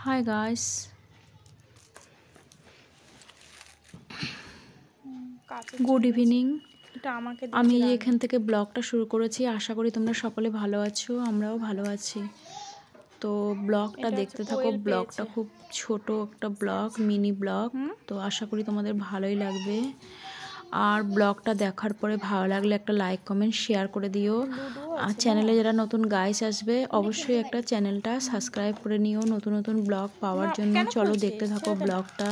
Hi guys, good evening. আমি এখান থেকে ব্লগটা শুরু করেছি। আশা করি তোমরা সকলে ভালো আছো, আমরাও ভালো আছি। তো ব্লগটা দেখতে থাকো। ব্লগটা খুব ছোট একটা ব্লগ, মিনি ব্লগ। তো আশা করি তোমাদের ভালোই লাগবে। আর ব্লগটা দেখার পরে ভালো লাগলে একটা লাইক কমেন্ট শেয়ার করে দিও। আর চ্যানেলে যারা নতুন গাইস আসবে অবশ্যই একটা চ্যানেলটা সাবস্ক্রাইব করে নিও নতুন নতুন ব্লগ পাওয়ার জন্য। চলো দেখতে থাকো ব্লগটা।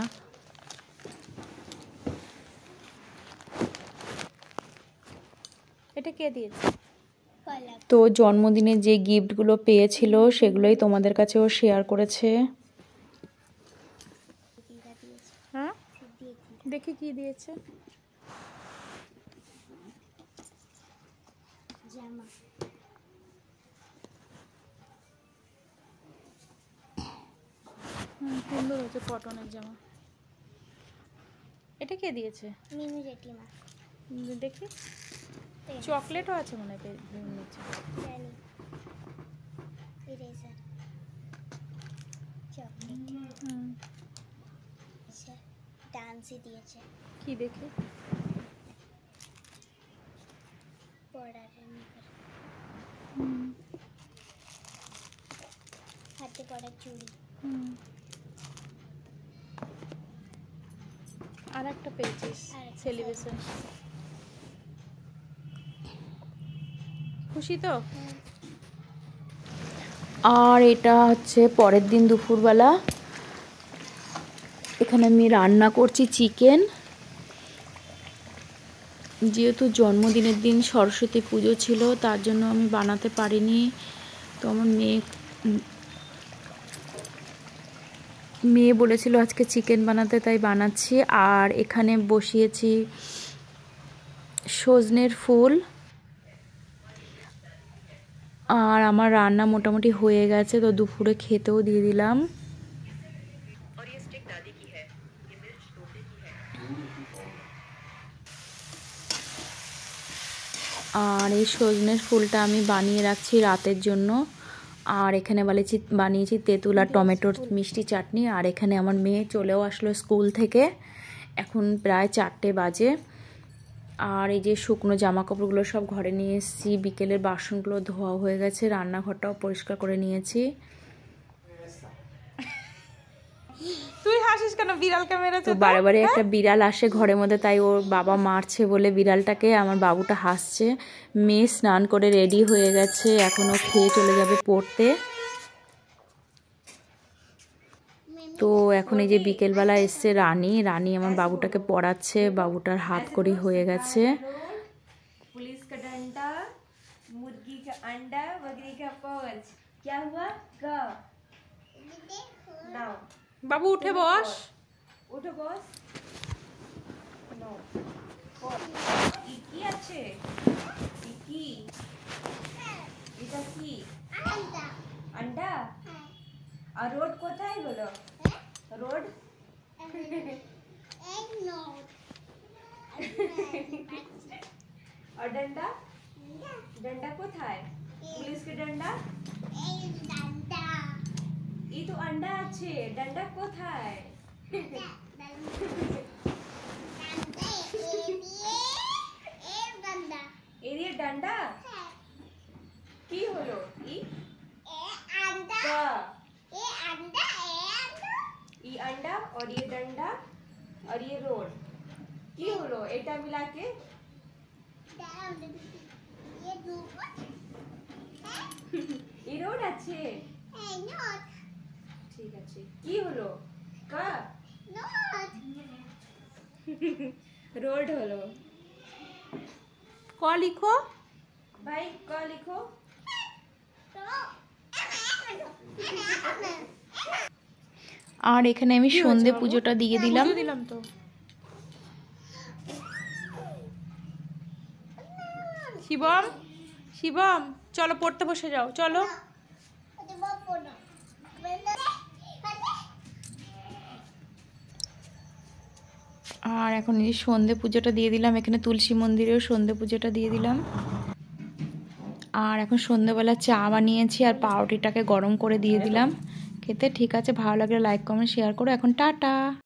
এটা কে দিয়েছে? তো জন্মদিনে যে গিফটগুলো পেয়েছিল সেগুলোই তোমাদের কাছেও শেয়ার করেছে। হ্যাঁ, দেখি কি দিয়েছে। সুন্দর হয়েছে, কটনের জামা। এটা কে দিয়েছে? মিমি জেঠিমা। দেখি, চকলেটও আছে মনে হয় নিচে। জানি ইরেজার চকলেট। আচ্ছা, ডান্সই দিয়েছে। কি দেখি? পড়ার হাতে পড়ার চুড়ি। আর একটা পেয়েছিস সেলিব্রেশন। খুশি তো? আর এটা হচ্ছে পরের দিন দুপুরবেলা। এখানে আমি রান্না করছি চিকেন। যেহেতু জন্মদিনের দিন সরস্বতী পুজো ছিল, তার জন্য আমি বানাতে পারিনি। তো আমার মেয়ে বলেছিল আজকে চিকেন বানাতে, তাই বানাচ্ছি। আর এখানে বসিয়েছি সজনের ফুল। আর আমার রান্না মোটামুটি হয়ে গেছে, তো দুপুরে খেতেও দিয়ে দিলাম। আর এই সজনের ফুলটা আমি বানিয়ে রাখছি রাতের জন্য। আর এখানে বানিয়েছি তেঁতুল আর টমেটোর মিষ্টি চাটনি। আর এখানে আমার মেয়ে চলেও আসলো স্কুল থেকে, এখন প্রায় 4টে বাজে। আর এই যে শুকনো জামা কাপড়গুলো সব ঘরে নিয়ে এসেছি। বিকেলের বাসনগুলো ধোয়া হয়ে গেছে, রান্নাঘরটাও পরিষ্কার করে নিয়েছি। তুই হাসিস কেন? বিড়ালকে মেরেছে তো বারে বারে একটা বিড়াল আসে ঘরের মধ্যে, তাই ওর বাবা মারছে বলে বিড়ালটাকে। আমার বাবুটা হাসছে। মেয়ে স্নান করে রেডি হয়ে গেছে, এখনো খেয়ে চলে যাবে পড়তে। তো এখন এই যে বিকেলবেলা এসছে রানী আমার বাবুটাকে পড়াচ্ছে। বাবুটার হাত কড়ি হয়ে গেছে। पुलिस का डंडा, मुर्गी का अंडा, बकरी का पौच। क्या हुआ? ग नाउ বাবু উঠে বস। उठो बॉस। नो কি আছে? কি এটা কি? अंडा। আর রোড কোথায় বলো? রোড और डंडा? डंडा কোথায়? পুলিশ কে डंडा? এই তো अंडा আছে, डंडा কোথায়? এরিয়া डंडा কি হলো? ই अंडा और ये डंडा और ये रोड কি হলো? এটা মিলাকে এই রোড আছে। ঠিক আছে, কি হলো? কা रोड হলো। ক লিখো ভাই, ক লিখো। আর এখানে আমি সন্ধে পুজোটা দিয়ে দিলাম। তো শিবম, শিবম চলো পড়তে বসে যাও, চলো। আর এখন এই সন্ধে পুজোটা দিয়ে দিলাম। এখানে তুলসী মন্দিরেও সন্ধে পুজোটা দিয়ে দিলাম। আর এখন সন্ধ্যেবেলা চা বানিয়েছি আর পাউরুটিটাকে গরম করে দিয়ে দিলাম। খেতে। ঠিক আছে, ভালো লাগলে লাইক কমেন্ট শেয়ার করো। এখন টাটা।